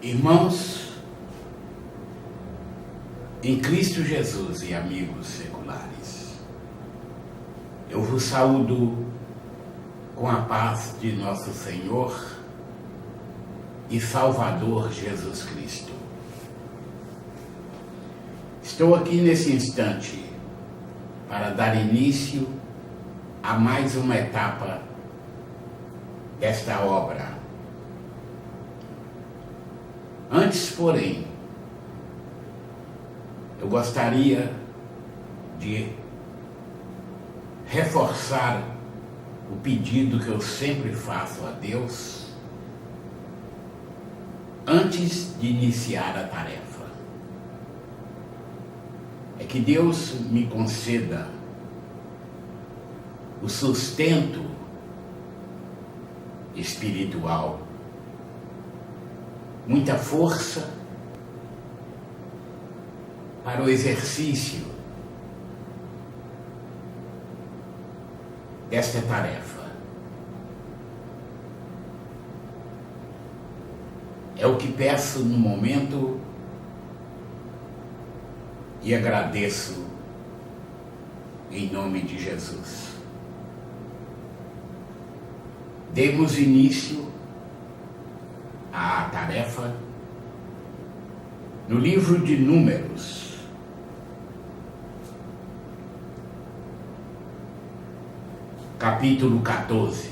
Irmãos, em Cristo Jesus e amigos seculares, eu vos saúdo com a paz de nosso Senhor e Salvador Jesus Cristo. Estou aqui nesse instante para dar início a mais uma etapa desta obra. Antes, porém, eu gostaria de reforçar o pedido que eu sempre faço a Deus antes de iniciar a tarefa. É que Deus me conceda o sustento espiritual, muita força para o exercício desta tarefa. É o que peço no momento e agradeço em nome de Jesus. Demos início à tarefa no livro de Números, capítulo 14,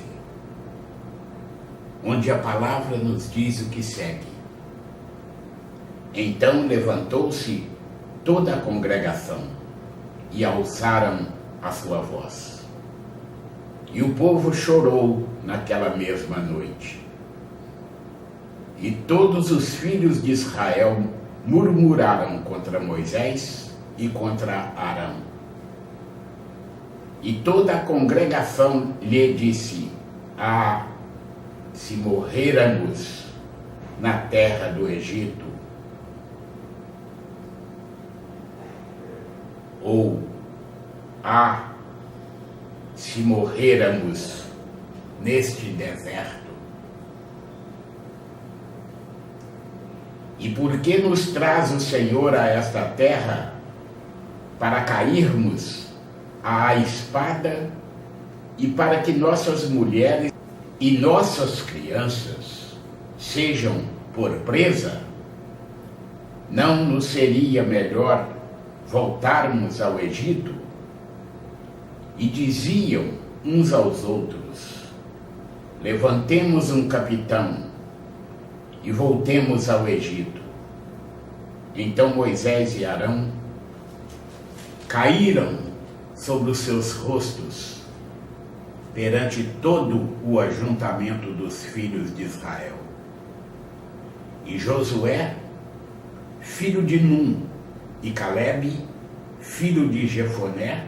onde a palavra nos diz o que segue. Então levantou-se toda a congregação e alçaram a sua voz. E o povo chorou naquela mesma noite. E todos os filhos de Israel murmuraram contra Moisés e contra Arão. E toda a congregação lhe disse: se morrêramos na terra do Egito, ou se morrêramos neste deserto. E por que nos traz o Senhor a esta terra para cairmos à espada e para que nossas mulheres e nossas crianças sejam por presa? Não nos seria melhor voltarmos ao Egito? E diziam uns aos outros: levantemos um capitão e voltemos ao Egito. Então Moisés e Arão caíram sobre os seus rostos perante todo o ajuntamento dos filhos de Israel. E Josué, filho de Num, e Calebe, filho de Jefoné,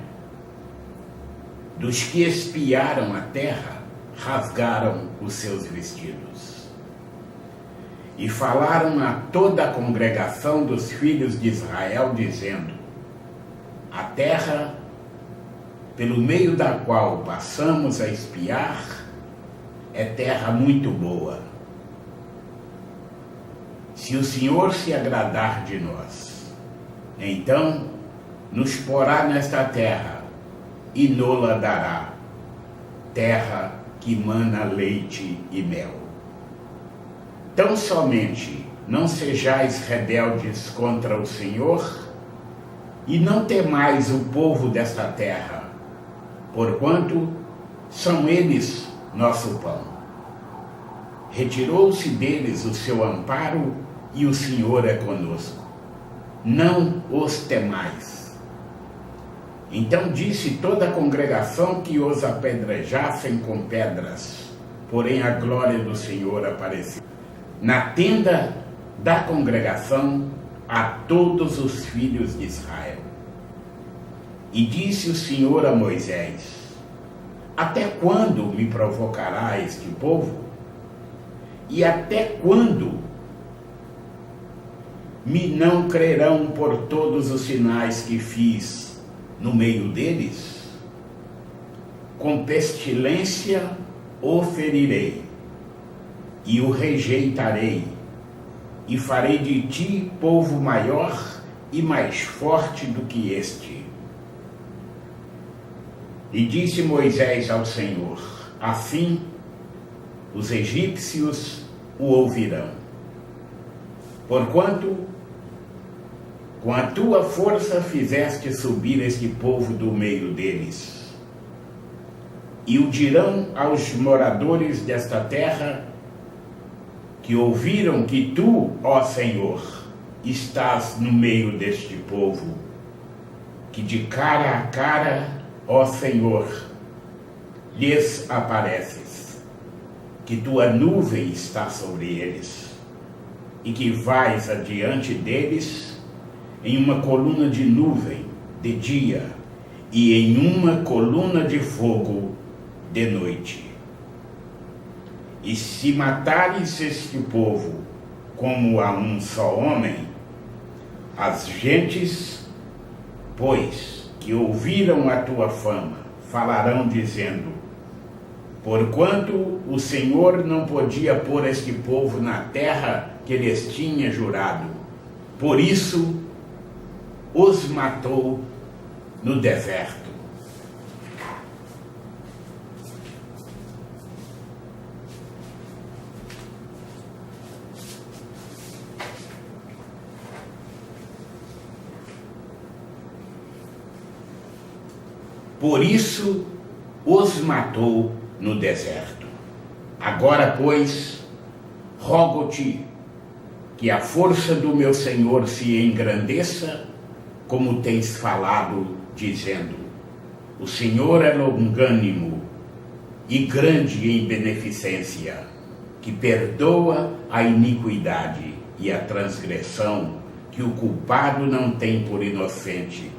dos que espiaram a terra, rasgaram os seus vestidos. E falaram a toda a congregação dos filhos de Israel, dizendo: a terra pelo meio da qual passamos a espiar é terra muito boa. Se o Senhor se agradar de nós, então nos porá nesta terra e nola dará, terra que mana leite e mel. Tão somente não sejais rebeldes contra o Senhor e não temais o povo desta terra, porquanto são eles nosso pão. Retirou-se deles o seu amparo e o Senhor é conosco. Não os temais. Então disse toda a congregação que os apedrejassem com pedras, porém a glória do Senhor apareceu na tenda da congregação a todos os filhos de Israel. E disse o Senhor a Moisés: até quando me provocará este povo? E até quando me não crerão por todos os sinais que fiz no meio deles? Com pestilência o ferirei, e o rejeitarei, e farei de ti povo maior e mais forte do que este. E disse Moisés ao Senhor: assim os egípcios o ouvirão. Porquanto, com a tua força fizeste subir este povo do meio deles. E o dirão aos moradores desta terra, que ouviram que tu, ó Senhor, estás no meio deste povo, que de cara a cara, ó Senhor, lhes apareces, que tua nuvem está sobre eles, e que vais adiante deles em uma coluna de nuvem de dia e em uma coluna de fogo de noite. E se matares este povo como a um só homem, as gentes, pois, que ouviram a tua fama, falarão dizendo: porquanto o Senhor não podia pôr este povo na terra que lhes tinha jurado, por isso os matou no deserto. Por isso os matou no deserto. Agora, pois, rogo-te que a força do meu Senhor se engrandeça, como tens falado, dizendo: o Senhor é longânimo e grande em beneficência, que perdoa a iniquidade e a transgressão que o culpado não tem por inocente,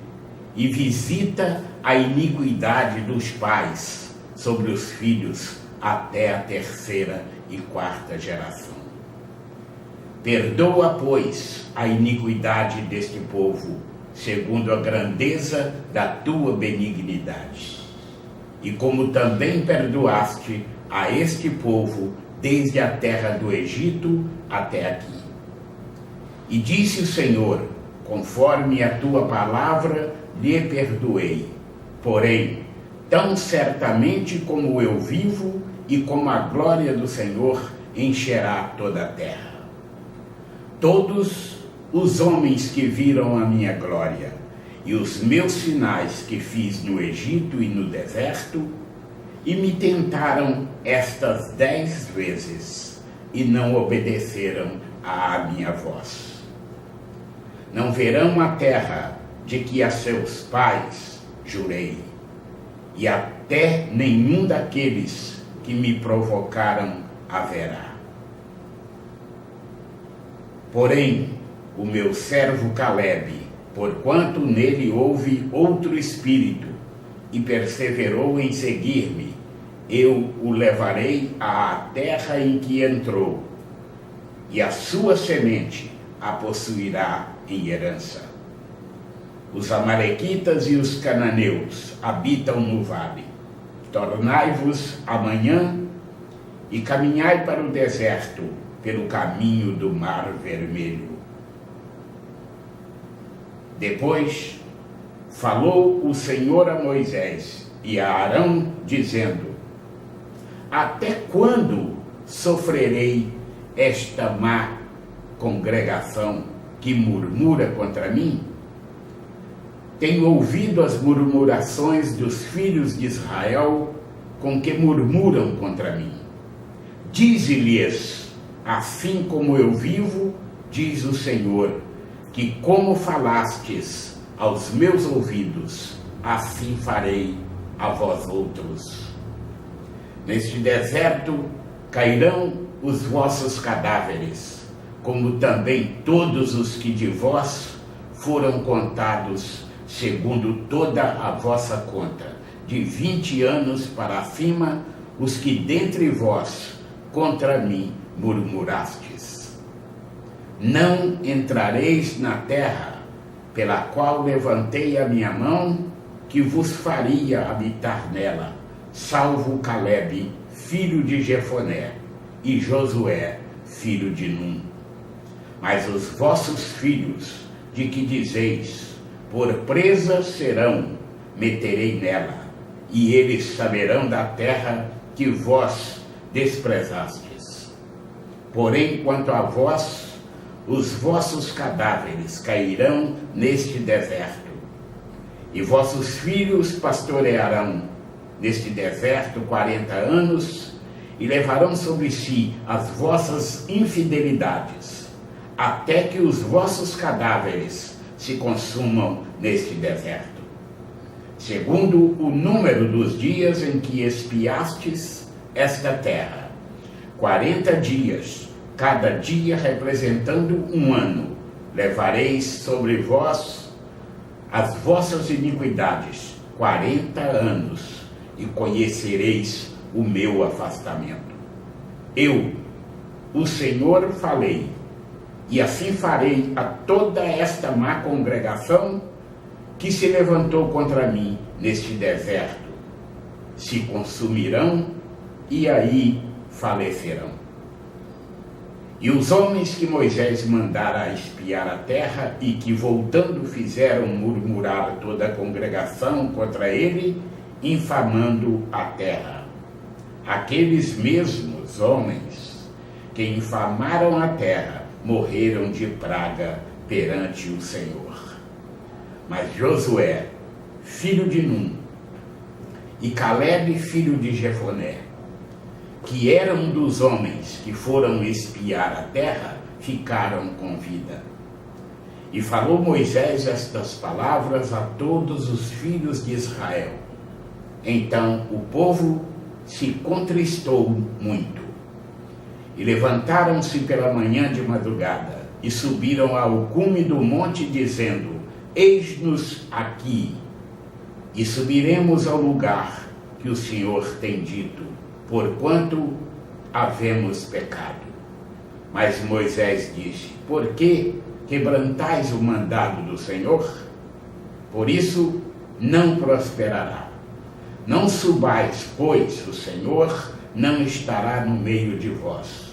e visita a iniquidade dos pais sobre os filhos até a terceira e quarta geração. Perdoa, pois, a iniquidade deste povo, segundo a grandeza da tua benignidade. E como também perdoaste a este povo desde a terra do Egito até aqui. E disse o Senhor: conforme a tua palavra lhe perdoei. Porém, tão certamente como eu vivo e como a glória do Senhor encherá toda a terra. Todos os homens que viram a minha glória e os meus sinais que fiz no Egito e no deserto, e me tentaram estas 10 vezes, e não obedeceram à minha voz. Não verão a terra de que a seus pais jurei, e até nenhum daqueles que me provocaram haverá. Porém, o meu servo Calebe, porquanto nele houve outro espírito, e perseverou em seguir-me, eu o levarei à terra em que entrou, e a sua semente a possuirá em herança. Os amalequitas e os cananeus habitam no vale. Tornai-vos amanhã e caminhai para o deserto pelo caminho do Mar Vermelho. Depois falou o Senhor a Moisés e a Arão, dizendo: até quando sofrerei esta má congregação que murmura contra mim? Tenho ouvido as murmurações dos filhos de Israel com que murmuram contra mim. Dize-lhes: assim como eu vivo, diz o Senhor, que como falastes aos meus ouvidos, assim farei a vós outros. Neste deserto cairão os vossos cadáveres, como também todos os que de vós foram contados segundo toda a vossa conta, de 20 anos para cima, os que dentre vós contra mim murmurastes. Não entrareis na terra, pela qual levantei a minha mão, que vos faria habitar nela, salvo Calebe, filho de Jefoné, e Josué, filho de Num. Mas os vossos filhos, de que dizeis, por presa serão, meterei nela, e eles saberão da terra que vós desprezastes. Porém, quanto a vós, os vossos cadáveres cairão neste deserto, e vossos filhos pastorearão neste deserto 40 anos, e levarão sobre si as vossas infidelidades, até que os vossos cadáveres se consumam neste deserto, segundo o número dos dias em que espiastes esta terra, 40 dias, cada dia representando um ano, levareis sobre vós as vossas iniquidades 40 anos, e conhecereis o meu afastamento. Eu, o Senhor, falei, e assim farei a toda esta má congregação que se levantou contra mim neste deserto. Se consumirão e aí falecerão. E os homens que Moisés mandara a espiar a terra e que voltando fizeram murmurar toda a congregação contra ele, infamando a terra. Aqueles mesmos homens que infamaram a terra morreram de praga perante o Senhor. Mas Josué, filho de Num, e Caleb, filho de Jefoné, que eram dos homens que foram espiar a terra, ficaram com vida. E falou Moisés estas palavras a todos os filhos de Israel. Então o povo se contristou muito. E levantaram-se pela manhã de madrugada, e subiram ao cume do monte, dizendo, eis-nos aqui, e subiremos ao lugar que o Senhor tem dito, porquanto havemos pecado. Mas Moisés disse, por que quebrantais o mandado do Senhor? Por isso não prosperará. Não subais, pois o Senhor não estará no meio de vós,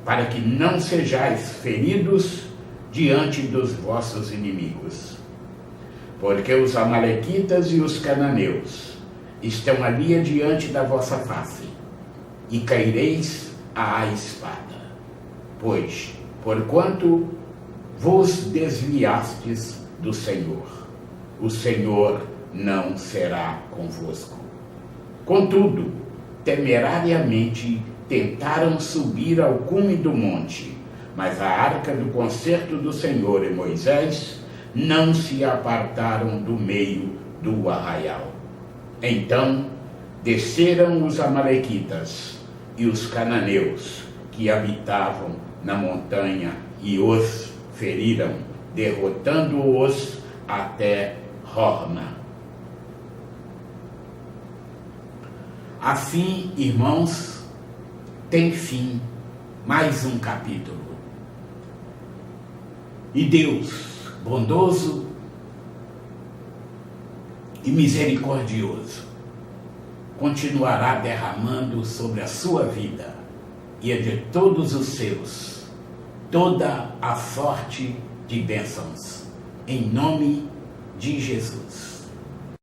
para que não sejais feridos diante dos vossos inimigos. Porque os amalequitas e os cananeus estão ali adiante da vossa face, e caireis à espada. Pois, porquanto vos desviastes do Senhor, o Senhor não será convosco. Contudo, temerariamente tentaram subir ao cume do monte, mas a arca do concerto do Senhor e Moisés não se apartaram do meio do arraial. Então desceram os amalequitas e os cananeus que habitavam na montanha e os feriram, derrotando-os até Horma. Assim, irmãos, tem fim mais um capítulo. E Deus, bondoso e misericordioso, continuará derramando sobre a sua vida e a de todos os seus toda a sorte de bênçãos, em nome de Jesus.